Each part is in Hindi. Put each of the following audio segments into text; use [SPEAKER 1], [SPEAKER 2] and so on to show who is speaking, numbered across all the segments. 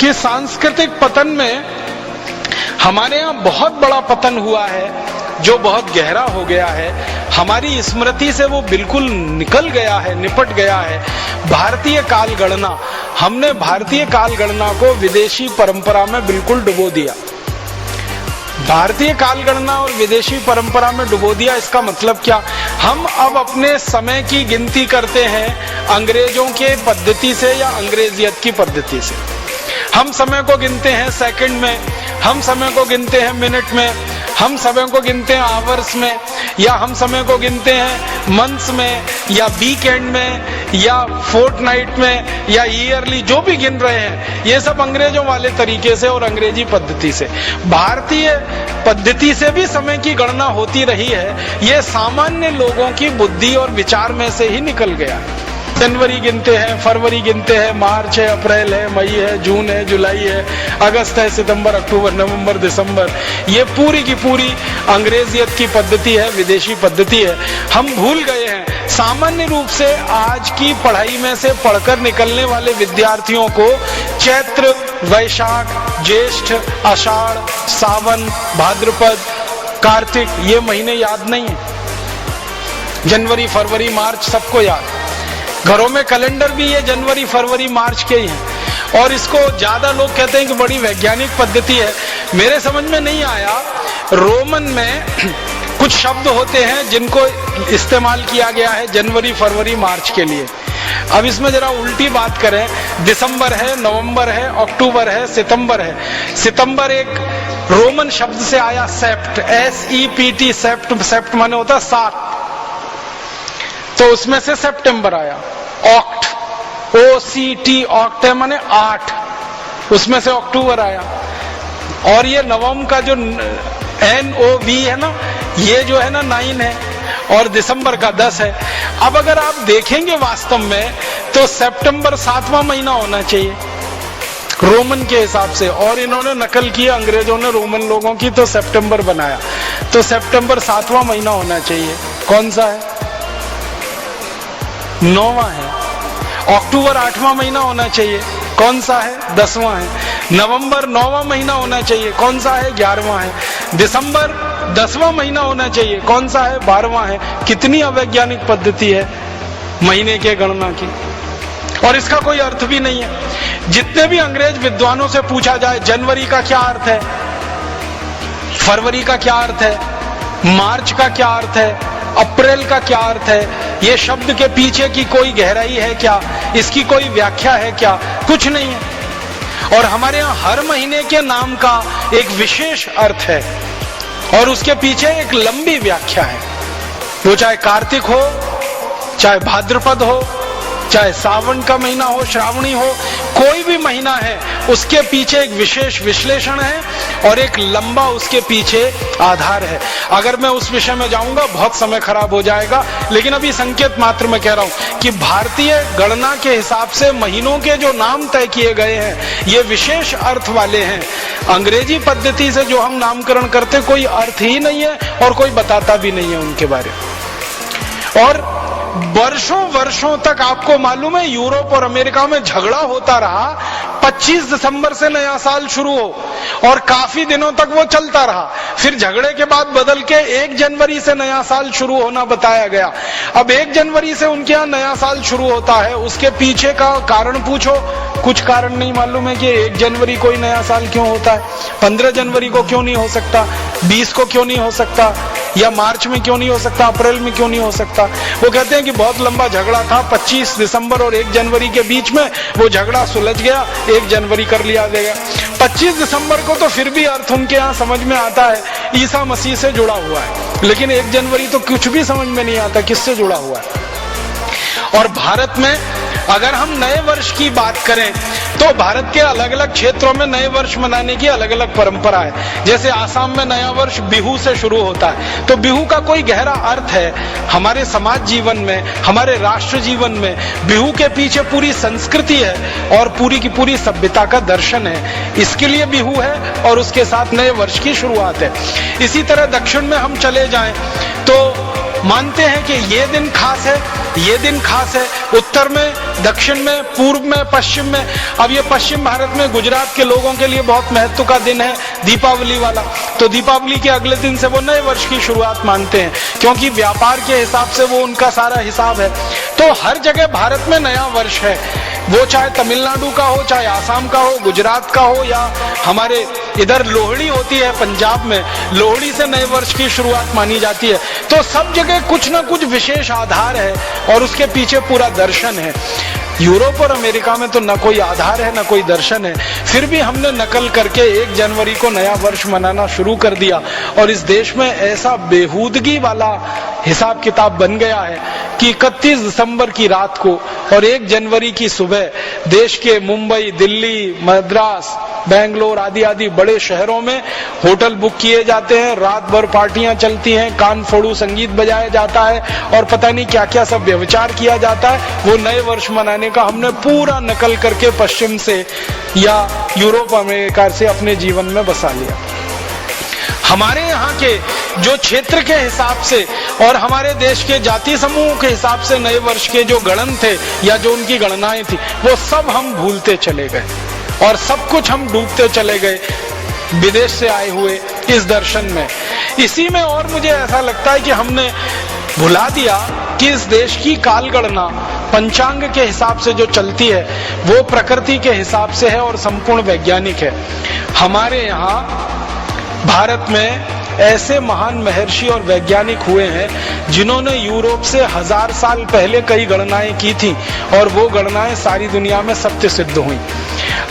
[SPEAKER 1] कि सांस्कृतिक पतन में हमारे यहाँ बहुत बड़ा पतन हुआ है, जो बहुत गहरा हो गया है। हमारी स्मृति से वो बिल्कुल निकल गया है, निपट गया है। भारतीय काल गणना, हमने भारतीय काल गणना को विदेशी परंपरा में बिल्कुल डुबो दिया। भारतीय काल गणना और विदेशी परंपरा में डुबो दिया, इसका मतलब क्या? हम अब अपने समय की गिनती करते हैं अंग्रेजों के पद्धति से या अंग्रेजियत की पद्धति से। हम समय को गिनते हैं सेकंड में, हम समय को गिनते हैं मिनट में, हम समय को गिनते हैं आवर्स में, या हम समय को गिनते हैं मंथ्स में, या वीकेंड में, या फोर्टनाइट में, या ईयरली, जो भी गिन रहे हैं ये सब अंग्रेजों वाले तरीके से और अंग्रेजी पद्धति से। भारतीय पद्धति से भी समय की गणना होती रही है, ये सामान्य लोगों की बुद्धि और विचार में से ही निकल गया है। जनवरी गिनते हैं, फरवरी गिनते हैं, मार्च है, अप्रैल है, मई है, जून है, जुलाई है, अगस्त है, सितंबर, अक्टूबर, नवंबर, दिसंबर, ये पूरी की पूरी अंग्रेजियत की पद्धति है, विदेशी पद्धति है। हम भूल गए हैं। सामान्य रूप से आज की पढ़ाई में से पढ़कर निकलने वाले विद्यार्थियों को चैत्र, वैशाख, ज्येष्ठ, आषाढ़, सावन, भाद्रपद, कार्तिक, ये महीने याद नहीं है। जनवरी, फरवरी, मार्च सबको याद। घरों में कैलेंडर भी ये जनवरी, फरवरी, मार्च के ही हैं। और इसको ज्यादा लोग कहते हैं कि बड़ी वैज्ञानिक पद्धति है। मेरे समझ में नहीं आया, रोमन में कुछ शब्द होते हैं जिनको इस्तेमाल किया गया है जनवरी, फरवरी, मार्च के लिए। अब इसमें जरा उल्टी बात करें, दिसंबर है, नवंबर है, अक्टूबर है, सितंबर है। सितंबर एक रोमन शब्द से आया, सेप्ट, SEPT, सेप्ट, सेप्ट माने होता है 7, तो उसमें से सितंबर आया। ऑक्ट, OCT, ऑक्ट है माने 8, उसमें से अक्टूबर आया। और ये नवंबर का जो NOV है ना, ये जो है ना 9 है, और दिसंबर का 10 है। अब अगर आप देखेंगे वास्तव में तो सितंबर 7वां महीना होना चाहिए रोमन के हिसाब से, और इन्होंने नकल की, अंग्रेजों ने रोमन लोगों की, तो सितंबर बनाया। तो सितंबर 7वां महीना होना चाहिए। कौन सा है? 9वां है। अक्टूबर 8वां महीना होना चाहिए। कौन सा है? 10वां है। नवंबर 9वां महीना होना चाहिए। कौन सा है? 11वां है। दिसंबर 10वां महीना होना चाहिए। कौन सा है? 12वां है। कितनी अवैज्ञानिक पद्धति है महीने के गणना की, और इसका कोई अर्थ भी नहीं है। जितने भी अंग्रेज विद्वानों से पूछा जाए, जनवरी का क्या अर्थ है, फरवरी का क्या अर्थ है, मार्च का क्या अर्थ है, अप्रैल का क्या अर्थ है, ये शब्द के पीछे की कोई गहराई है क्या, इसकी कोई व्याख्या है क्या? कुछ नहीं है। और हमारे यहाँ हर महीने के नाम का एक विशेष अर्थ है और उसके पीछे एक लंबी व्याख्या है। वो चाहे कार्तिक हो, चाहे भाद्रपद हो, चाहे सावन का महीना हो, श्रावणी हो, कोई भी महीना है, उसके पीछे एक विशेष विश्लेषण है और एक लंबा उसके पीछे आधार है। अगर मैं उस विषय में जाऊंगा बहुत समय खराब हो जाएगा, लेकिन अभी संकेत मात्र में कह रहा हूं कि भारतीय गणना के हिसाब से महीनों के जो नाम तय किए गए हैं ये विशेष अर्थ वाले हैं। अंग्रेजी पद्धति से जो हम नामकरण करते कोई अर्थ ही नहीं है और कोई बताता भी नहीं है उनके बारे में। और वर्षों वर्षों तक आपको मालूम है यूरोप और अमेरिका में झगड़ा होता रहा। 25 दिसंबर से नया साल शुरू हो और काफी दिनों तक वो चलता रहा। फिर झगड़े के बाद बदल के 1 जनवरी से नया साल शुरू होना बताया गया। अब 1 जनवरी से उनके यहाँ नया साल शुरू होता है, उसके पीछे का कारण पूछो, कुछ कारण नहीं मालूम है कि 1 जनवरी कोई नया साल क्यों होता है, 15 जनवरी को क्यों नहीं हो सकता, 20 को क्यों नहीं हो सकता, या मार्च में क्यों नहीं हो सकता, अप्रैल में क्यों नहीं हो सकता। वो कहते हैं कि बहुत लंबा झगड़ा था 25 दिसंबर और 1 जनवरी के बीच में, वो झगड़ा सुलझ गया, 1 जनवरी कर लिया गया। 25 दिसंबर को तो फिर भी अर्थ उनके यहाँ समझ में आता है, ईसा मसीह से जुड़ा हुआ है, लेकिन 1 जनवरी तो कुछ भी समझ में नहीं आता किससे जुड़ा हुआ है। और भारत में अगर हम नए वर्ष की बात करें तो भारत के अलग अलग क्षेत्रों में नए वर्ष मनाने की अलग अलग परंपरा है। जैसे आसाम में नया वर्ष बिहू से शुरू होता है, तो बिहू का कोई गहरा अर्थ है हमारे समाज जीवन में, हमारे राष्ट्र जीवन में। बिहू के पीछे पूरी संस्कृति है और पूरी की पूरी सभ्यता का दर्शन है, इसके लिए बिहू है और उसके साथ नए वर्ष की शुरुआत है। इसी तरह दक्षिण में हम चले जाएं तो मानते हैं कि ये दिन खास है, ये दिन खास है, उत्तर में, दक्षिण में, पूर्व में, पश्चिम में। अब ये पश्चिम भारत में गुजरात के लोगों के लिए बहुत महत्व का दिन है, दीपावली वाला। तो दीपावली के अगले दिन से वो नए वर्ष की शुरुआत मानते हैं, क्योंकि व्यापार के हिसाब से वो उनका सारा हिसाब है। तो हर जगह भारत में नया वर्ष है, वो चाहे तमिलनाडु का हो, चाहे आसाम का हो, गुजरात का हो, या हमारे इधर लोहड़ी होती है पंजाब में, लोहड़ी से नए वर्ष की शुरुआत मानी जाती है। तो सब जगह कुछ ना कुछ विशेष आधार है और उसके पीछे पूरा दर्शन है। यूरोप और अमेरिका में तो न कोई आधार है, न कोई दर्शन है, फिर भी हमने नकल करके 1 जनवरी को नया वर्ष मनाना शुरू कर दिया। और इस देश में ऐसा बेहूदगी वाला हिसाब किताब बन गया है कि 31 दिसंबर की रात को और 1 जनवरी की सुबह देश के मुंबई, दिल्ली, मद्रास, बेंगलोर आदि आदि बड़े शहरों में होटल बुक किए जाते हैं, रात भर पार्टियां चलती हैं, कान फोड़ू संगीत बजाया जाता है और पता नहीं क्या क्या सब व्यभिचार किया जाता है। वो नए वर्ष मनाने का हमने पूरा नकल करके पश्चिम से या यूरोप अमेरिका से अपने जीवन में बसा लिया। हमारे यहाँ के जो क्षेत्र के हिसाब से और हमारे देश के जाति समूह के हिसाब से नए वर्ष के जो गणन थे या जो उनकी गणनाएं थी, वो सब हम भूलते चले गए और सब कुछ हम डूबते चले गए विदेश से आए हुए इस दर्शन में। इसी में और मुझे ऐसा लगता है कि हमने भुला दिया कि इस देश की काल गणना पंचांग के हिसाब से जो चलती है वो प्रकृति के हिसाब से है और संपूर्ण वैज्ञानिक है। हमारे यहाँ भारत में ऐसे महान महर्षि और वैज्ञानिक हुए हैं जिन्होंने यूरोप से 1000 साल पहले कई गणनाएं की थी और वो गणनाएं सारी दुनिया में सत्य सिद्ध हुई।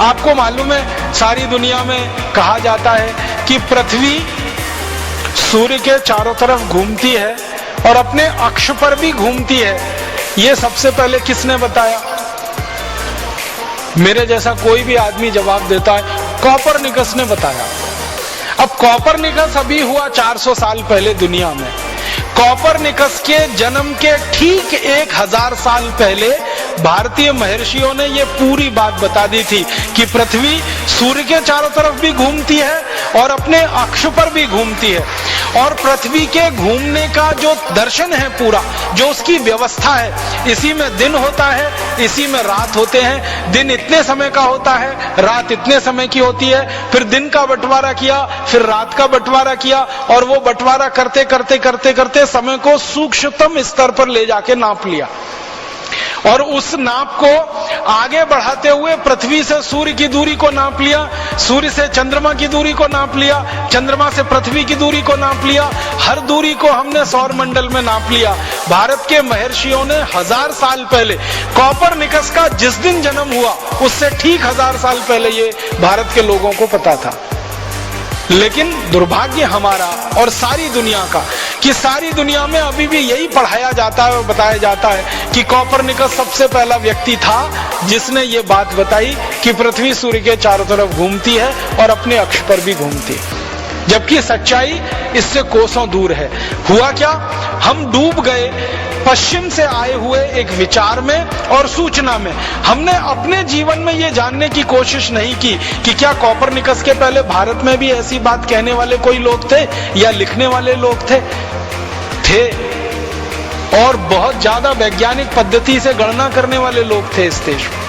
[SPEAKER 1] आपको मालूम है, सारी दुनिया में कहा जाता है कि पृथ्वी सूर्य के चारों तरफ घूमती है और अपने अक्ष पर भी घूमती है। ये सबसे पहले किसने बताया? मेरे जैसा कोई भी आदमी जवाब देता है, कोपरनिकस ने बताया। अब कोपरनिकस अभी हुआ 400 साल पहले दुनिया में। कोपरनिकस के जन्म के ठीक 1000 साल पहले भारतीय महर्षियों ने ये पूरी बात बता दी थी कि पृथ्वी सूर्य के चारों तरफ भी घूमती है और अपने अक्ष पर भी घूमती है। और पृथ्वी के घूमने का जो दर्शन है पूरा, जो उसकी व्यवस्था है, इसी में दिन होता है, इसी में रात होते हैं। दिन इतने समय का होता है, रात इतने समय की होती है, फिर दिन का बंटवारा किया, फिर रात का बंटवारा किया और वो बंटवारा करते करते करते करते समय को सूक्ष्मतम स्तर पर ले जाके नाप लिया। और उस नाप को आगे बढ़ाते हुए पृथ्वी से सूर्य की दूरी को नाप लिया, सूर्य से चंद्रमा की दूरी को नाप लिया, चंद्रमा से पृथ्वी की दूरी को नाप लिया, हर दूरी को हमने सौर मंडल में नाप लिया। भारत के महर्षियों ने 1000 साल पहले, कोपरनिकस का जिस दिन जन्म हुआ उससे ठीक 1000 साल पहले ये भारत के लोगों को पता था। लेकिन दुर्भाग्य हमारा और सारी दुनिया का कि सारी दुनिया में अभी भी यही पढ़ाया जाता है और बताया जाता है कि कोपरनिकस सबसे पहला व्यक्ति था जिसने ये बात बताई कि पृथ्वी सूर्य के चारों तरफ घूमती है और अपने अक्ष पर भी घूमती है, जबकि सच्चाई इससे कोसों दूर है। हुआ क्या, हम डूब गए पश्चिम से आए हुए एक विचार में और सूचना में। हमने अपने जीवन में ये जानने की कोशिश नहीं की कि क्या कोपरनिकस के पहले भारत में भी ऐसी बात कहने वाले कोई लोग थे या लिखने वाले लोग थे। और बहुत ज्यादा वैज्ञानिक पद्धति से गणना करने वाले लोग थे इस देश में।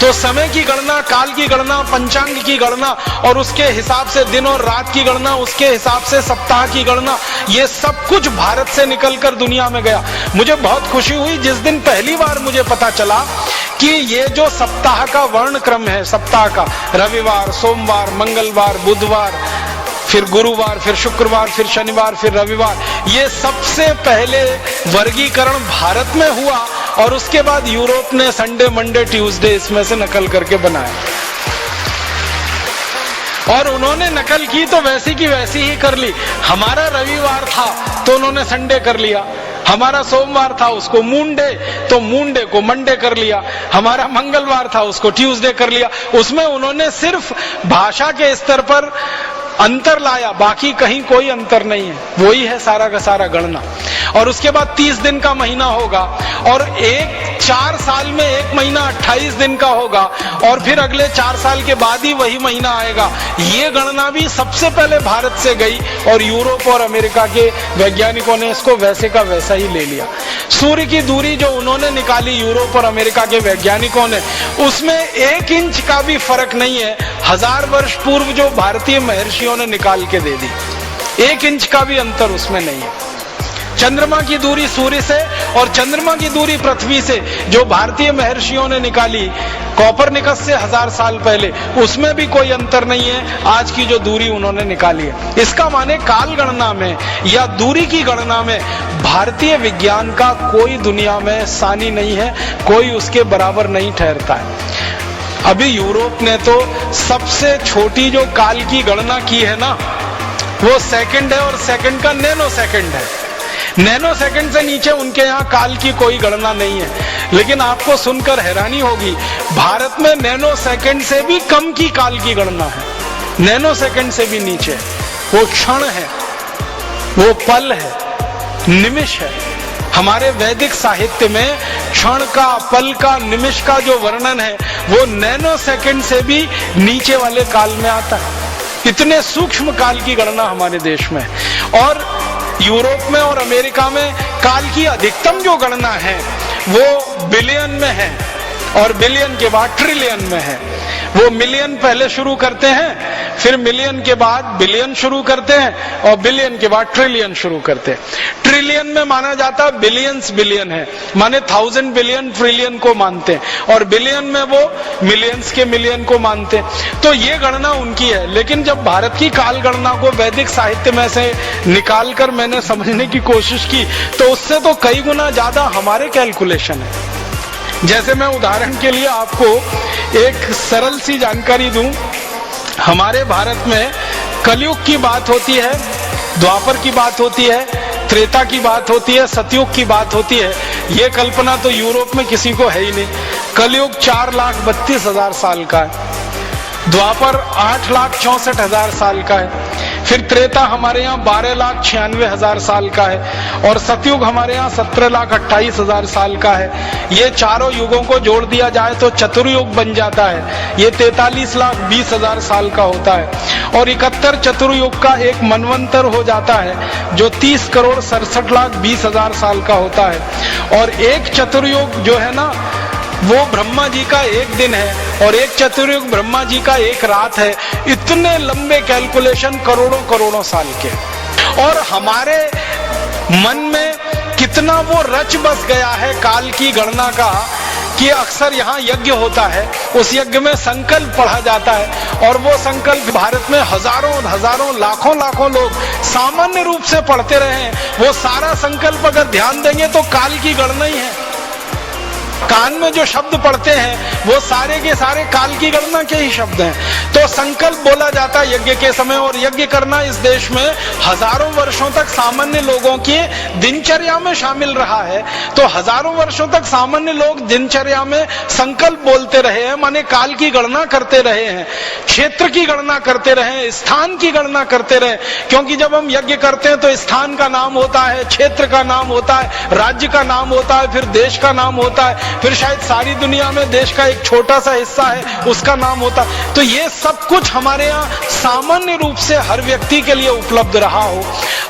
[SPEAKER 1] तो समय की गणना, काल की गणना, पंचांग की गणना और उसके हिसाब से दिन और रात की गणना, उसके हिसाब से सप्ताह की गणना, ये सब कुछ भारत से निकलकर दुनिया में गया। मुझे बहुत खुशी हुई जिस दिन पहली बार मुझे पता चला कि ये जो सप्ताह का वर्ण क्रम है, सप्ताह का रविवार, सोमवार, मंगलवार, बुधवार, फिर गुरुवार, फिर शुक्रवार, फिर शनिवार, फिर रविवार, ये सबसे पहले वर्गीकरण भारत में हुआ और उसके बाद यूरोप ने संडे, मंडे, ट्यूसडे इसमें से नकल करके बनाया। और उन्होंने नकल की तो वैसी की वैसी ही कर ली। हमारा रविवार था तो उन्होंने संडे कर लिया, हमारा सोमवार था उसको मूनडे तो मूनडे को मंडे कर लिया, हमारा मंगलवार था उसको ट्यूसडे कर लिया। उसमें उन्होंने सिर्फ भाषा के स्तर पर अंतर लाया, बाकी कहीं कोई अंतर नहीं है, वही है सारा का सारा गणना। और उसके बाद 30 दिन का महीना होगा और एक 4 साल में 1 महीना 28 दिन का होगा और फिर अगले 4 साल के बाद ही वही महीना आएगा। ये गणना भी सबसे पहले भारत से गई और यूरोप और अमेरिका के वैज्ञानिकों ने इसको वैसे का वैसा ही ले लिया। सूर्य की दूरी जो उन्होंने निकाली यूरोप और अमेरिका के वैज्ञानिकों ने, उसमें 1 इंच का भी फर्क नहीं है 1000 वर्ष पूर्व जो भारतीय महर्षियों ने निकाल के दे दी। 1 इंच का भी अंतर उसमें नहीं है। चंद्रमा की दूरी सूर्य से और चंद्रमा की दूरी पृथ्वी से जो भारतीय महर्षियों ने निकाली कोपरनिकस से 1000 साल पहले, उसमें भी कोई अंतर नहीं है आज की जो दूरी उन्होंने निकाली है। इसका माने काल गणना में या दूरी की गणना में भारतीय विज्ञान का कोई दुनिया में सानी नहीं है, कोई उसके बराबर नहीं ठहरता है। अभी यूरोप ने तो सबसे छोटी जो काल की गणना की है ना, वो सेकंड है और सेकंड का नैनो सेकंड है। नैनो सेकंड से नीचे उनके यहाँ काल की कोई गणना नहीं है। लेकिन आपको सुनकर हैरानी होगी, भारत में नैनो सेकंड से भी कम की काल की गणना है। नैनो सेकंड से भी नीचे वो क्षण है, वो पल है, निमिष है। हमारे वैदिक साहित्य में क्षण का, पल का, निमिष का जो वर्णन है वो नैनो सेकंड से भी नीचे वाले काल में आता है। इतने सूक्ष्म काल की गणना हमारे देश में। और यूरोप में और अमेरिका में काल की अधिकतम जो गणना है वो बिलियन में है और बिलियन के बाद ट्रिलियन में है। वो मिलियन पहले शुरू करते हैं, फिर मिलियन के बाद बिलियन शुरू करते हैं और बिलियन के बाद ट्रिलियन शुरू करते हैं। ट्रिलियन में माना जाता है बिलियंस बिलियन है, माने 1000 बिलियन ट्रिलियन को मानते हैं और बिलियन में वो मिलियंस के मिलियन को मानते हैं। तो ये गणना उनकी है। लेकिन जब भारत की काल गणना को वैदिक साहित्य में से निकाल कर मैंने समझने की कोशिश की तो उससे तो कई गुना ज्यादा हमारे कैलकुलेशन है। जैसे मैं उदाहरण के लिए आपको एक सरल सी जानकारी दूं, हमारे भारत में कलयुग की बात होती है, द्वापर की बात होती है, त्रेता की बात होती है, सतयुग की बात होती है। ये कल्पना तो यूरोप में किसी को है ही नहीं। कलयुग 4,32,000 साल का है, द्वापर 8,64,000 साल का है, फिर त्रेता हमारे यहाँ 12,96,000 साल का है और सतयुग हमारे यहाँ 17,28,000 साल का है। ये चारों युगों को जोड़ दिया जाए तो चतुर्युग बन जाता है। ये 43,20,000 साल का होता है और 71 चतुर्युग का एक मनवंतर हो जाता है जो 30,67,20,000 साल का होता है। और एक चतुर्युग जो है ना वो ब्रह्मा जी का एक दिन है और एक चतुर्युग ब्रह्मा जी का एक रात है। इतने लंबे कैलकुलेशन करोड़ों करोड़ों साल के, और हमारे मन में कितना वो रच बस गया है काल की गणना का कि अक्सर यहाँ यज्ञ होता है, उस यज्ञ में संकल्प पढ़ा जाता है और वो संकल्प भारत में हजारों हजारों लाखों लाखों लोग सामान्य रूप से पढ़ते रहे। वो सारा संकल्प अगर ध्यान देंगे तो काल की गणना ही है। कान में जो शब्द पढ़ते हैं वो सारे के सारे काल की गणना के ही शब्द हैं। तो संकल्प बोला जाता है यज्ञ के समय, और यज्ञ करना इस देश में हजारों वर्षों तक सामान्य लोगों की दिनचर्या में शामिल रहा है। तो हजारों वर्षों तक सामान्य लोग दिनचर्या में संकल्प बोलते रहे हैं, माने काल की गणना करते रहे हैं, क्षेत्र की गणना करते रहे, स्थान की गणना करते रहे। क्योंकि जब हम यज्ञ करते हैं तो स्थान का नाम होता है, क्षेत्र का नाम होता है, राज्य का नाम होता है, फिर देश का नाम होता है, फिर शायद सारी दुनिया में देश का एक छोटा सा हिस्सा है उसका नाम होता। तो ये सब कुछ हमारे यहाँ सामान्य रूप से हर व्यक्ति के लिए उपलब्ध रहा हो।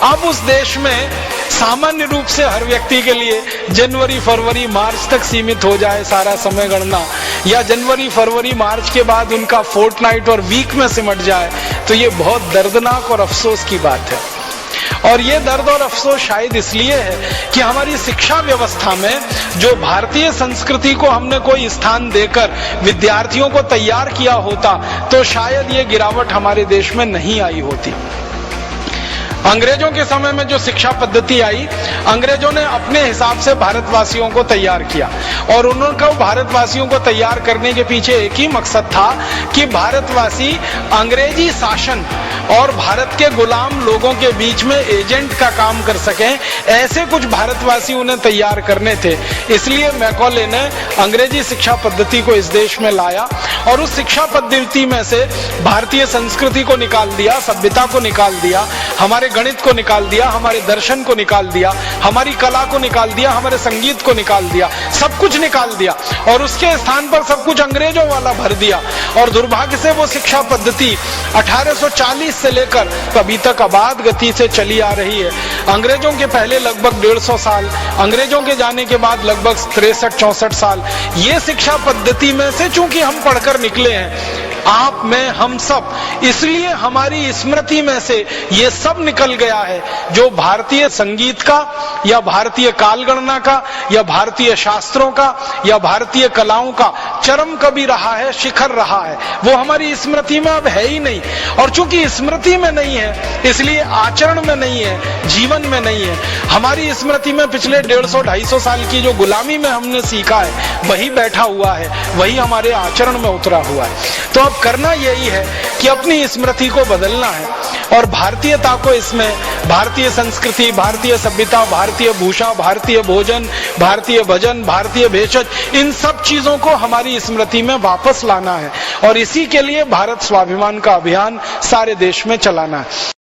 [SPEAKER 1] अब उस देश में सामान्य रूप से हर व्यक्ति के लिए जनवरी फरवरी मार्च तक सीमित हो जाए सारा समय गणना, या जनवरी फरवरी मार्च के बाद उनका फोर्टनाइट और वीक में सिमट जाए, तो ये बहुत दर्दनाक और अफसोस की बात है। और ये दर्द और अफसोस शायद इसलिए है कि हमारी शिक्षा व्यवस्था में जो भारतीय संस्कृति को हमने कोई स्थान देकर विद्यार्थियों को तैयार किया होता तो शायद ये गिरावट हमारे देश में नहीं आई होती। अंग्रेजों के समय में जो शिक्षा पद्धति आई, अंग्रेजों ने अपने हिसाब से भारतवासियों को तैयार किया और उनको भारतवासियों को तैयार करने के पीछे एक ही मकसद था कि भारतवासी अंग्रेजी शासन और भारत के गुलाम लोगों के बीच में एजेंट का काम कर सकें। ऐसे कुछ भारतवासी उन्हें तैयार करने थे। इसलिए मैकॉले ने अंग्रेजी शिक्षा पद्धति को इस देश में लाया और उस शिक्षा पद्धति में से भारतीय संस्कृति को निकाल दिया, सभ्यता को निकाल दिया, हमारे हमारे गणित को निकाल दिया, हमारे दर्शन को निकाल दिया, हमारी कला को निकाल दिया, हमारे संगीत को निकाल दिया, सब कुछ निकाल दिया और उसके स्थान पर सब कुछ अंग्रेजों वाला भर दिया। और दुर्भाग्य से वो शिक्षा पद्धति 1840 से लेकर अभी तक अबाध गति से चली आ रही है। अंग्रेजों के पहले लगभग 150 साल, अंग्रेजों के जाने के बाद लगभग 63-64 साल, ये शिक्षा पद्धति में से चूंकि हम पढ़कर निकले हैं, आप, मैं, हम सब, इसलिए हमारी स्मृति में से ये सब निकल गया है जो भारतीय संगीत का या भारतीय कालगणना का या भारतीय शास्त्रों का या भारतीय कलाओं का चरम कभी रहा है, शिखर रहा है, वो हमारी स्मृति में अब है ही नहीं। और चूंकि स्मृति में नहीं है इसलिए आचरण में नहीं है, जीवन में नहीं है। हमारी स्मृति में पिछले 150-250 साल की जो गुलामी में हमने सीखा है वही बैठा हुआ है, वही हमारे आचरण में उतरा हुआ है। तो अब करना यही है कि अपनी स्मृति को बदलना है और भारतीयता को इसमें, भारतीय संस्कृति, भारतीय सभ्यता, भारतीय भूषा, भारतीय भोजन, भारतीय भजन, भारतीय भेषज, इन सब चीजों को हमारी स्मृति में वापस लाना है और इसी के लिए भारत स्वाभिमान का अभियान सारे देश में चलाना है।